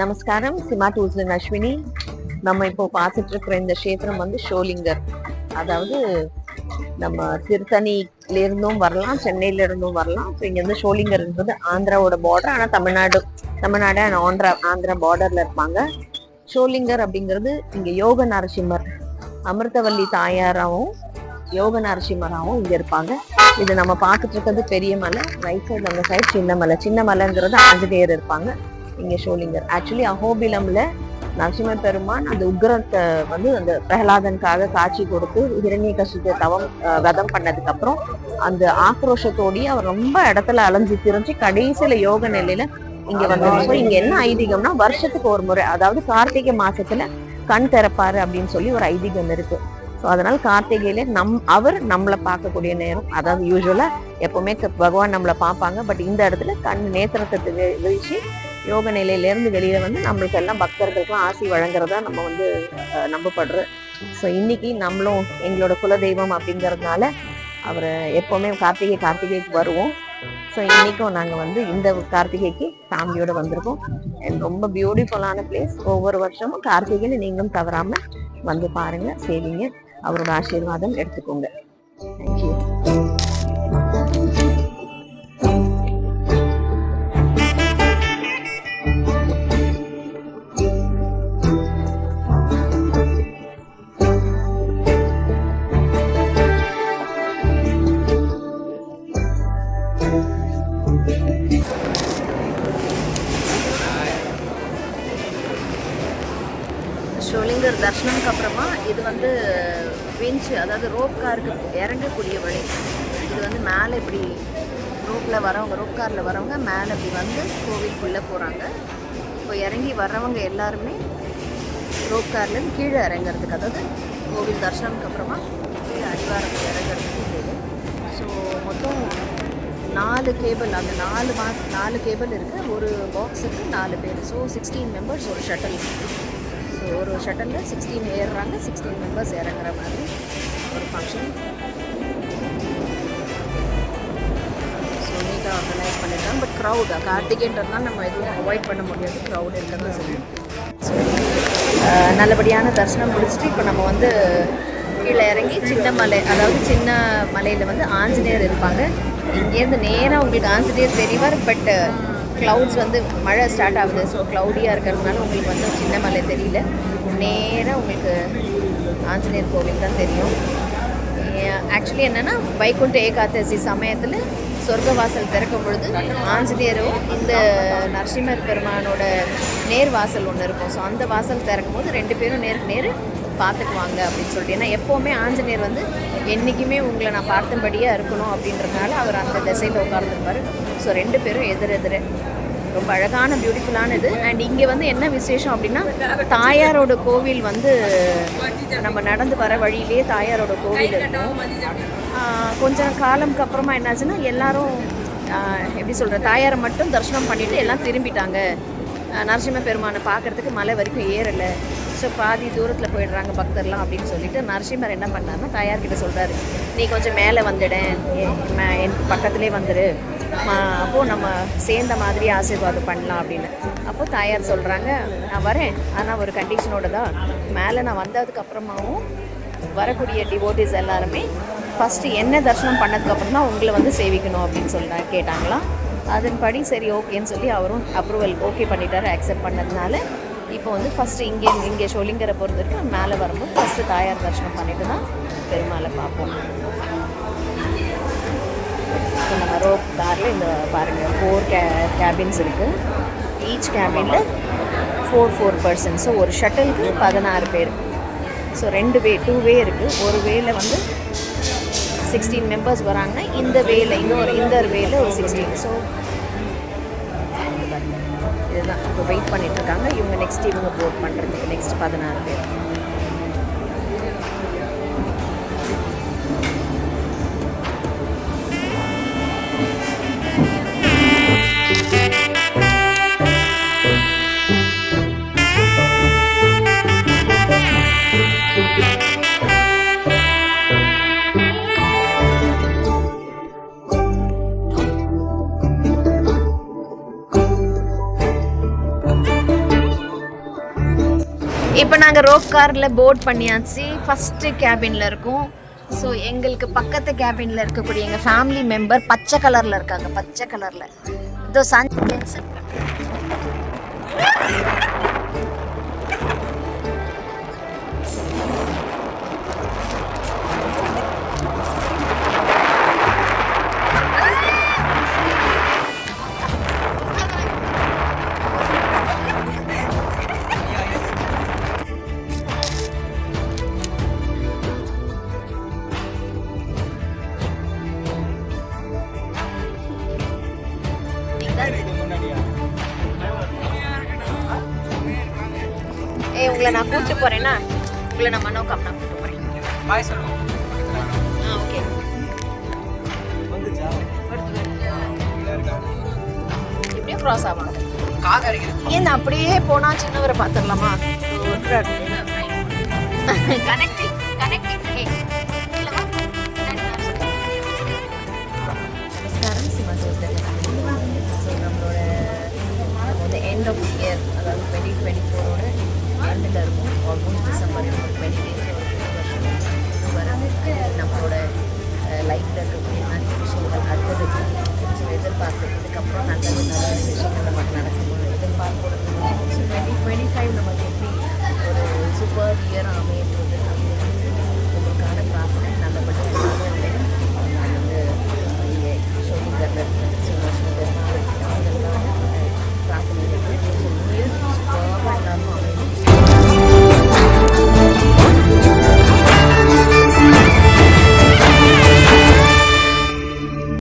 நமஸ்காரம். சிமா டூஸ்ல அஸ்வினி. நம்ம இப்போ பார்த்துட்டு இருக்கிற இந்த கஷேத்திரம் வந்து ஷோலிங்கர். அதாவது நம்ம திருத்தணில இருந்தும் வரலாம், சென்னையில இருந்தும் வரலாம். ஸோ இங்க வந்து ஷோலிங்கர்ன்றது ஆந்திராவோட பார்டர். ஆனா தமிழ்நாடு அண்ட் ஆந்திரா பார்டர்ல இருப்பாங்க. ஷோலிங்கர் அப்படிங்கிறது இங்க யோக நரசிம்மர், அமிர்தவல்லி தாயாராவும் யோக நரசிம்மராவும் இங்க இருப்பாங்க. இது நம்ம பார்த்துட்டு இருக்கிறது பெரிய மலை, ரைட் சைடு அந்த சைடு சின்ன மலைங்கிறது ஆஞ்சநேயர் இருப்பாங்க. இங்க ஷோலிங்கர் ஆக்சுவலி அஹோபிலம்ல நரசிம்ம பெருமான் அந்த உக்ரத்தை வந்து அந்த பிரகலாதனுக்காக காட்சி கொடுத்து ஹிரண்யகசிபை வதம் பண்ணதுக்கு அப்புறம் அந்த ஆக்ரோஷத்தோடய அவர் ரொம்ப இடத்துல அலைஞ்சு திரிஞ்சு கடைசியில யோக நிலையில இங்க வந்தோம். இங்க என்ன ஐதீகம்னா வருஷத்துக்கு ஒரு முறை, அதாவது கார்த்திகை மாசத்துல கண் திறப்பாரு அப்படின்னு சொல்லி ஒரு ஐதீகம் இருக்கு. ஸோ அதனால கார்த்திகையில அவர் நம்மளை பார்க்கக்கூடிய நேரம். அதாவது யூஸ்வலா எப்பவுமே பகவான் நம்மளை பார்ப்பாங்க, பட் இந்த இடத்துல கண் நேத்திரத்தை வீழ்ச்சி யோக நிலையில இருந்து வெளியில வந்து நம்மளுக்கு எல்லாம் பக்தர்களுக்கெல்லாம் ஆசி வழங்குறதா நம்ம வந்து நம்பப்படுறோம். ஸோ இன்னைக்கு நம்மளும் எங்களோட குலதெய்வம் அப்படிங்கறதுனால அவரை எப்பவுமே கார்த்திகைக்கு வருவோம். ஸோ இன்னைக்கும் நாங்கள் வந்து இந்த கார்த்திகைக்கு ஃபேமிலியோட வந்திருக்கோம். அண்ட் ரொம்ப பியூட்டிஃபுல்லான பிளேஸ். ஒவ்வொரு வருஷமும் கார்த்திகைன்னு நீங்களும் தவறாம வந்து பாருங்க, சேவிங்க, அவரோட ஆசீர்வாதம் எடுத்துக்கோங்க. தேங்க்யூ. ஷோலிங்கர் தர்ஷனம்க்கு அப்புறமா இது வந்து விஞ்ச், அதாவது ரோப் காருக்கு இறங்கக்கூடிய வழி. இது வந்து மேலே இப்படி ரோப் காரில் வரவங்க மேலே இப்படி வந்து கோவிலுக்குள்ளே போகிறாங்க. இப்போ இறங்கி வர்றவங்க எல்லாருமே ரோப் கார்லேருந்து கீழே இறங்குறதுக்கு, அதாவது கோவில் தர்ஷனம்க்கு அப்புறமா கீழே அடிவாரத்துக்கு இறங்குறதுக்கு இது. ஸோ மொத்தம் 4 கேபிள், அந்த 4 கேபிள் இருக்குது. ஒரு பாக்ஸுக்கு 4 பேர். ஸோ 16 மெம்பர்ஸ் ஒரு ஷட்டல். ஸோ ஒரு ஷட்டலில் 16 ஏறுறாங்க, 16 மெம்பர்ஸ் இறங்குற மாதிரி ஒரு ஃபங்க்ஷன். ஸோ நீட்டாக ஆர்கனைஸ் பண்ணியிருக்காங்க. பட் க்ரௌடு கார்த்திகைன்றதுனால நம்ம எதுவும் அவாய்ட் பண்ண முடியாது, க்ரௌடு இருக்கிறதா சொல்லி. ஸோ நல்லபடியான தரிசனம் முடிச்சுட்டு இப்போ நம்ம வந்து கீழே இறங்கி சின்ன மலையில் வந்து ஆஞ்சநேயர் இருப்பாங்க. இங்கேருந்து நேராக உங்களுக்கு ஆஞ்சநேயர் தெரிவார். பட் க்ளவுட்ஸ் வந்து மழை ஸ்டார்ட் ஆகுது. ஸோ க்ளவுடியாக இருக்கிறதுனால உங்களுக்கு வந்து சின்ன மலை தெரியல. நேராக உங்களுக்கு ஆஞ்சநேயர் கோவில் தான் தெரியும். ஆக்சுவலி என்னென்னா வைகுண்ட ஏகாதசி சமயத்தில் சொர்க்கவாசல் திறக்கும் பொழுது ஆஞ்சநேயரும் இந்த நரசிம்மர் பெருமானோட நேர் வாசல் ஒன்று இருக்கும். ஸோ அந்த வாசல் திறக்கும் போது 2 பேரும் நேருக்கு நேர் பார்த்துக்குவாங்க அப்படின்னு சொல்லிட்டு. ஏன்னா எப்போவுமே ஆஞ்சநேயர் வந்து என்றைக்குமே உங்களை நான் பார்த்தபடியாக இருக்கணும் அப்படின்றதுனால அவர் அந்த திசையில் உட்கார்ந்துருப்பார். ஸோ 2 பேரும் எதிரெதிர ரொம்ப அழகான பியூட்டிஃபுல்லான இது. அண்ட் இங்கே வந்து என்ன விசேஷம் அப்படின்னா, தாயாரோட கோவில் வந்து நம்ம நடந்து வர வழியிலே தாயாரோட கோவில் இருக்கும். கொஞ்சம் காலம்க்கு அப்புறமா என்னாச்சுன்னா எல்லாரும் எப்படி சொல்கிற தாயாரை மட்டும் தரிசனம் பண்ணிவிட்டு எல்லாம் திரும்பிட்டாங்க. நரசிம்ம பெருமானை பார்க்குறதுக்கு மலை வரைக்கும் ஏறலை. ஸோ பாதி தூரத்தில் போயிடுறாங்க பக்தர்லாம் அப்படின்னு சொல்லிட்டு நரசிம்மர் என்ன பண்ணாருன்னா தாயார்கிட்ட சொல்கிறாரு, நீ கொஞ்சம் மேலே வந்துடேன், என் பக்கத்துலேயே வந்துடு, அப்போது நம்ம சேர்ந்த மாதிரி ஆசீர்வாதம் பண்ணலாம் அப்படின்னு. அப்போது தாயார் சொல்கிறாங்க, நான் வரேன், ஆனால் ஒரு கண்டிஷனோடு தான். மேலே நான் வந்ததுக்கப்புறமாவும் வரக்கூடிய டிவோட்டிஸ் எல்லாருமே ஃபஸ்ட்டு என்ன தரிசனம் பண்ணதுக்கப்புறம் தான் உங்களை வந்து சேவிக்கணும் அப்படின்னு கேட்டாங்களாம். அதன்படி சரி ஓகேன்னு சொல்லி அவரும் அப்ரூவல் ஓகே பண்ணிட்டார். அக்செப்ட் பண்ணதுனால இப்போ வந்து ஃபஸ்ட்டு இங்கே ஷோலிங்கரை பொறுத்த வரைக்கும் மேலே வரும்போது ஃபஸ்ட்டு தாயார் தரிசனம் பண்ணிட்டு தான் பெருமாளை பார்ப்போம். இப்போ நம்ம ரோப் காரில் இந்த பாருங்கள் 4 கேபின்ஸ் இருக்குது. Each கேபினில் 4 persons. ஸோ ஒரு ஷட்டலுக்கு 16 பேர். ஸோ 2 வே இருக்குது. ஒரு வேல வந்து 16 மெம்பர்ஸ் வராங்கன்னா இந்த வேல இந்த வேல ஒரு 16. ஸோ இதுதான் இப்போ வெயிட் பண்ணிகிட்ருக்காங்க. இவங்க நெக்ஸ்ட் போட் பண்ணுறதுக்கு நெக்ஸ்ட் 16 பேர். நாங்கள் ரோப் காரில் போர்ட் பண்ணியாச்சு. ஃபஸ்ட்டு கேபினில் இருக்கும். ஸோ எங்களுக்கு பக்கத்து கேபினில் இருக்கக்கூடிய எங்கள் ஃபேமிலி மெம்பர் பச்சை கலரில் இருக்காங்க. பச்சை கலரில் இதோ சன் உங்களை நான் கூப்பிட்டு போறேன்னா உங்களை நான் மனோகாம் நான் கூப்பிட்டு போறேன். ஓகே எப்படியும் கிராஸ் ஆவாங்க. ஏன் அப்படியே போனா சின்னவரை பார்த்துடலாமா? கனெக்டிங் நம்மளோட எண்ட் ஆஃப் இயர், அதாவது 2024 எண்டில் இருக்கும். Almost December 20 days